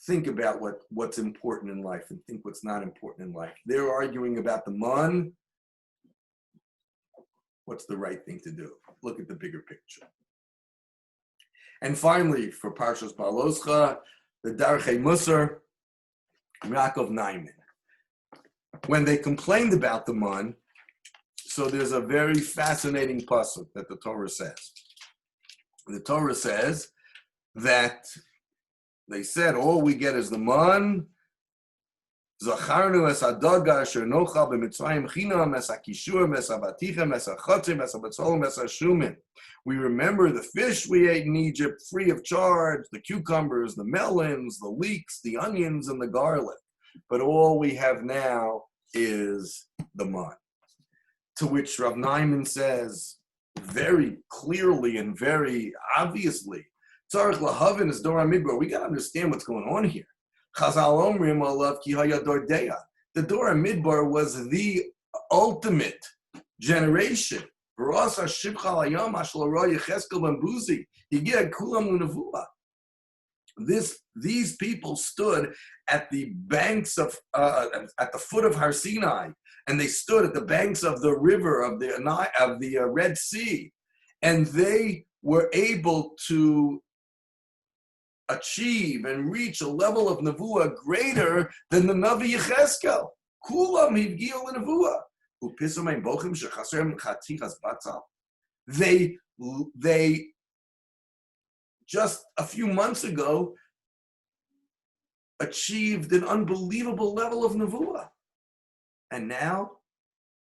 Think about what's important in life and think what's not important in life. They're arguing about the man. What's the right thing to do? Look at the bigger picture. And finally, for Parshas Baloscha, the Darchei Musar, Yaakov Naiman. When they complained about the man, so there's a very fascinating pasuk that the Torah says. The Torah says that they said, all we get is the man. Zacharnu es hadaga asher nochal b'mitzrayim chinam es hakishur es havatichem es hachatzim es habatzolim es hashumin. We remember the fish we ate in Egypt free of charge, the cucumbers, the melons, the leeks, the onions, and the garlic. But all we have now is the man. To which Rav Naiman says very clearly and very obviously, Tzarich lahavin is Dor HaMidbar. We got to understand what's going on here. Chazal omrim alav ki haya dor deya. The Dor HaMidbar was the ultimate generation. Barasa shibchal hayam ashal roya cheskel ben buzi. Higia kulam unavua. These people stood at the banks of at the foot of Har Sinai, and they stood at the banks of the river of the Red Sea, and they were able to achieve and reach a level of nevuah greater than the Navi Yecheskel. Kulam hivgil nevuah. Upisomay bochim shechaserem chatichas batzal. They just a few months ago achieved an unbelievable level of nevuah, and now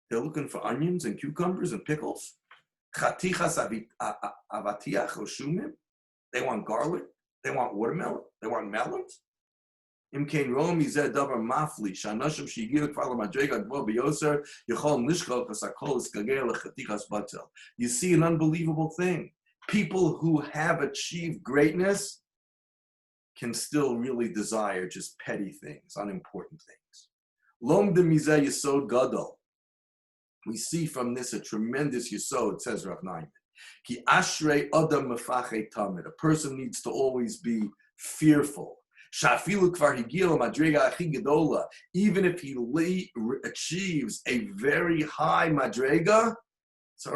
they're looking for onions and cucumbers and pickles. Chatichas avatiach or shumim. They want garlic. They want watermelon. They want melons. Imkein rom yizeh davar mafli shanashim shigiu kvar lamadrega gvol biyoser yachol nishchol kasakol iskagel lechatichas batel. You see an unbelievable thing. People who have achieved greatness can still really desire just petty things, unimportant things. Lom de mizeh yisod gadol. We see from this a tremendous yisod, says Rav Naiman. Ki ashrei adam mefachei tamid. A person needs to always be fearful. Shafilu kvar higil madrega achi gedola. Even if he achieves a very high madrega, you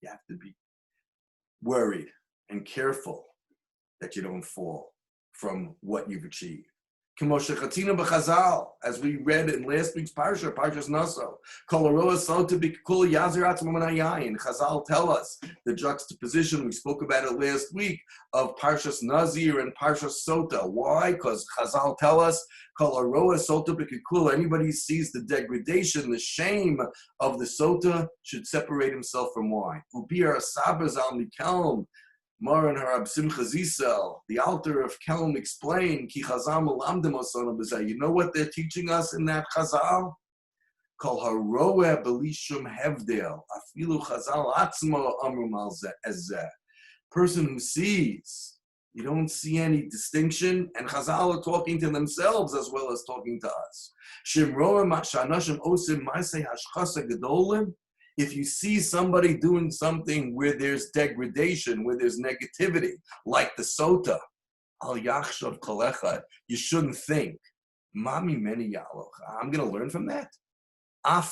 have to be worried and careful that you don't fall from what you've achieved. As we read in last week's parsha, Parshas Naso, Chazal tell us the juxtaposition, we spoke about it last week, of Parshas Nazir and Parshas Sota. Why? Because Chazal tell us, anybody who sees the degradation, the shame of the Sota should separate himself from wine. Maran Harab Simcha Zisel, the Alter of Kelm, explained, Ki Chazal Melamdim Osana B'zeh. You know what they're teaching us in that Chazal? Kol Haroeh Belishum Hevdel, Afilu Chazal Atzmo Amrum Al Ezeh. Person who sees, you don't see any distinction, and Chazal are talking to themselves as well as talking to us. Shimroeh Shanashim Osim Maaseh Hashchasa Gedolim. If you see somebody doing something where there's degradation, where there's negativity, like the Sota, Al Yachshav Kalecha, you shouldn't think, Mami Meni Yaloch, I'm going to learn from that. I'm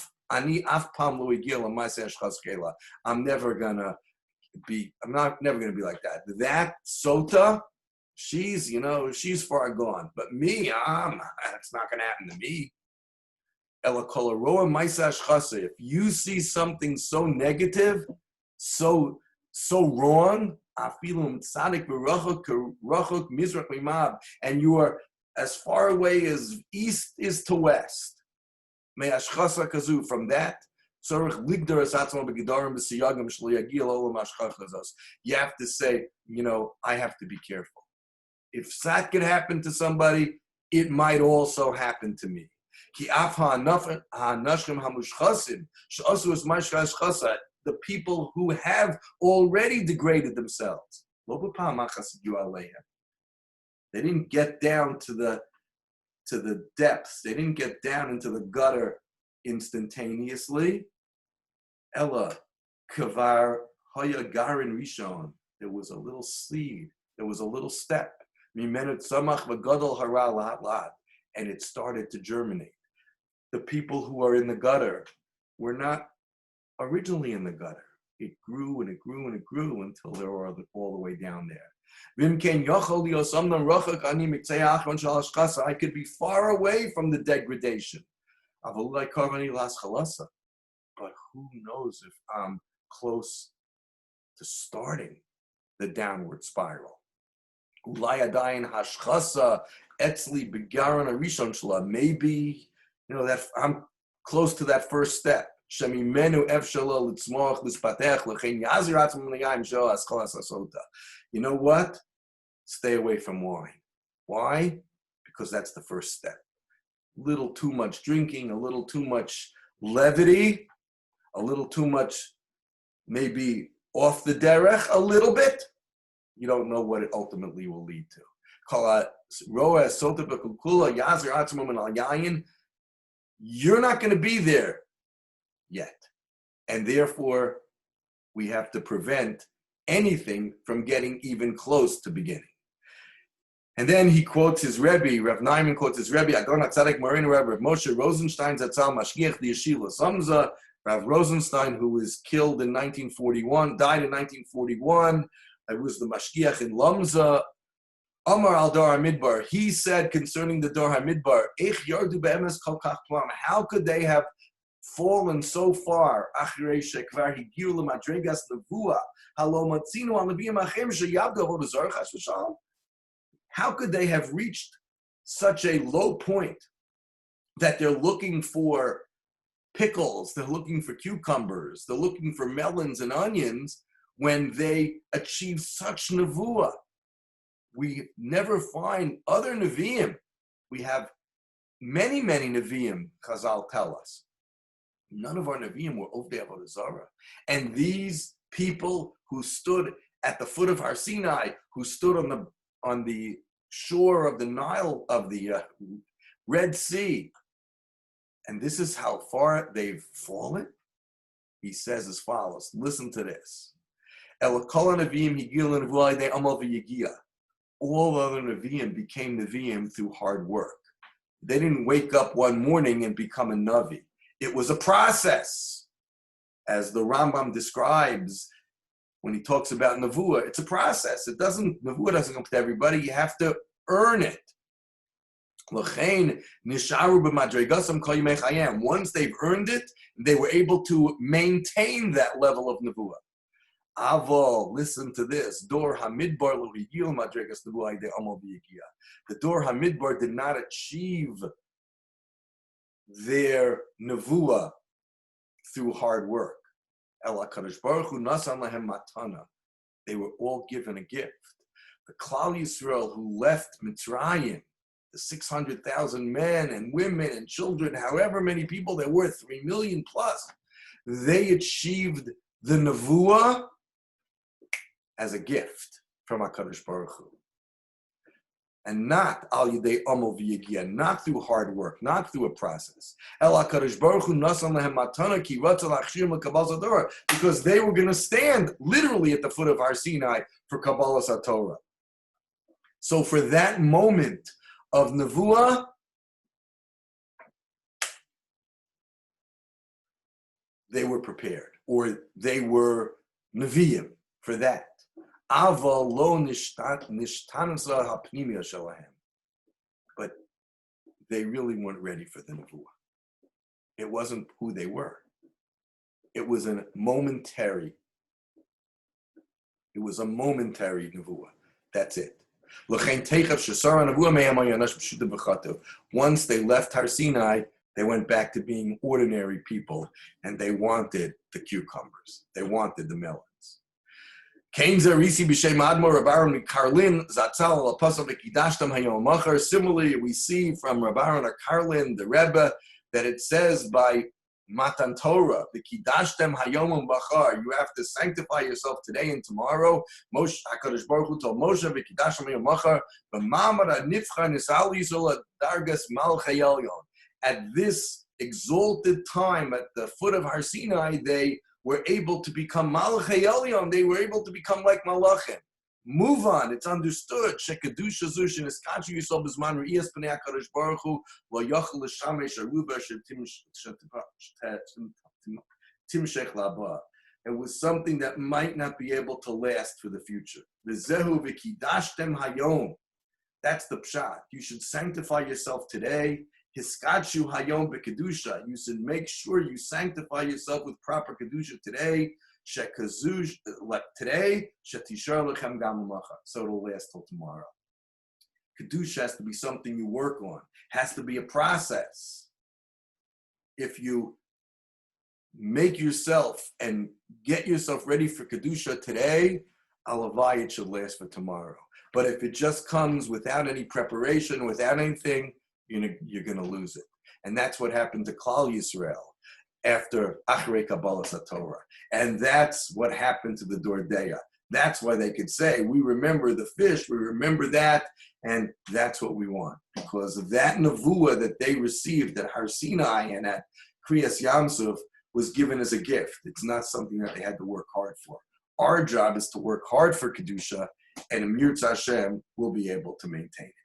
never going to be like that. That Sota, she's far gone. But me, it's not going to happen to me. If you see something so negative, so wrong, and you are as far away as east is to west, from that, you have to say, I have to be careful. If that can happen to somebody, it might also happen to me. The people who have already degraded themselves. They didn't get down to the depths. They didn't get down into the gutter instantaneously. Ella kavar haya garin rishon. There was a little seed. There was a little step. Mimenut samach v'gadol hara lat lat, and it started to germinate. The people who are in the gutter were not originally in the gutter. It grew and it grew and it grew until they were all the way down there. I could be far away from the degradation. But who knows if I'm close to starting the downward spiral? Maybe, that I'm close to that first step. You know what? Stay away from wine. Why? Because that's the first step. A little too much drinking, a little too much levity, a little too much maybe off the derech a little bit. You don't know what it ultimately will lead to. You're not going to be there yet. And therefore, we have to prevent anything from getting even close to beginning. And then he quotes his Rebbe, Rav Naiman quotes his Rebbe, Adon HaTzadik Moreinu Rebbe, Rav Moshe Rosenstein Zatzal Mashgiach the Yeshiva Samza, Rav Rosenstein, who was killed in 1941, died in 1941. It was the Mashgiach in Lamza. Amar al Dor HaMidbar, he said concerning the Dor HaMidbar, Ich yardu be'emes kol kach plam. How could they have fallen so far? Achrei shekvar higiu lemadregas nevuah halo matzinu al neviim achim sheyavdu avodah zarah chas v'shalom. How could they have reached such a low point that they're looking for pickles, they're looking for cucumbers, they're looking for melons and onions when they achieve such nevuah? We never find other neviim. We have many, many neviim, Chazal tell us. None of our neviim were Ovdei Avodah Zarah. And these people who stood at the foot of Har Sinai, who stood on the shore of the Nile, of the Red Sea, and this is how far they've fallen. He says as follows, listen to this. All other Nevi'im became Nevi'im through hard work. They didn't wake up one morning and become a Navi. It was a process. As the Rambam describes when he talks about Nevuah, it's a process. Nevuah doesn't come to everybody. You have to earn it. Once they've earned it, they were able to maintain that level of Nevuah. Aval, listen to this. Dor Hamidbar lo higil madregas nevuah de amal v'yigia. The Dor Hamidbar did not achieve their nevuah through hard work. Ela Kadosh Baruch Hu nasan lahem matana. They were all given a gift. The Klal Yisrael who left Mitzrayim, the 600,000 men and women and children, however many people there were, 3 million plus, they achieved the nevuah as a gift from HaKadosh Baruch Hu. And not al yidei amo v'yigia, not through hard work, not through a process. El HaKadosh Baruch Hu nasan lehem matana ki ratza lachshir l'kabbalas haTorah, because they were going to stand literally at the foot of Har Sinai for Kabbalas haTorah. So for that moment of nevuah, they were prepared, or they were neviim for that. Aval lo nishtanza hapnimia shalahem. But they really weren't ready for the nevuah. It wasn't who they were. It was a momentary nevuah. That's it. Once they left Har Sinai, they went back to being ordinary people, and they wanted the cucumbers. They wanted the melons. Similarly, we see from Rabbaran Karlin, the Rebbe, that it says by Matan Torah, the Kidashtem Hayom Bachar, you have to sanctify yourself today and tomorrow. Moshe HaKadosh Baruch Hu told Moshe, V'kidashtem Hayom Bachar, V'mamar Nifcha Nisal Yisrael Dargas Malchei Elyon. At this exalted time, at the foot of Har Sinai, they were able to become Malchei Elyon. They were able to become like Malachim. Move on. It's understood. Shekadusha zushin eskachu yisol b'zman re'iyas b'nei HaKadosh Baruch Hu lo yochel l'shamesh aruba timshech laba. It was something that might not be able to last for the future. V'zehu v'kidashtem hayom. That's the pshat. You should sanctify yourself today. Hiskachu hayom b'kedusha. You should make sure you sanctify yourself with proper kedusha today. Shekazush, like today, shetishar lechem gam u'macha. So it'll last till tomorrow. Kedusha has to be something you work on. Has to be a process. If you make yourself and get yourself ready for kedusha today, alavai, it should last for tomorrow. But if it just comes without any preparation, without anything, you're going to lose it. And that's what happened to Klal Yisrael after Achrei Kabbalas HaTorah. And that's what happened to the Dordeya. That's why they could say, we remember the fish, we remember that, and that's what we want. Because of that nevuah that they received at Har Sinai and at Kriyas Yamsuf was given as a gift. It's not something that they had to work hard for. Our job is to work hard for Kedusha, and Emir Hashem will be able to maintain it.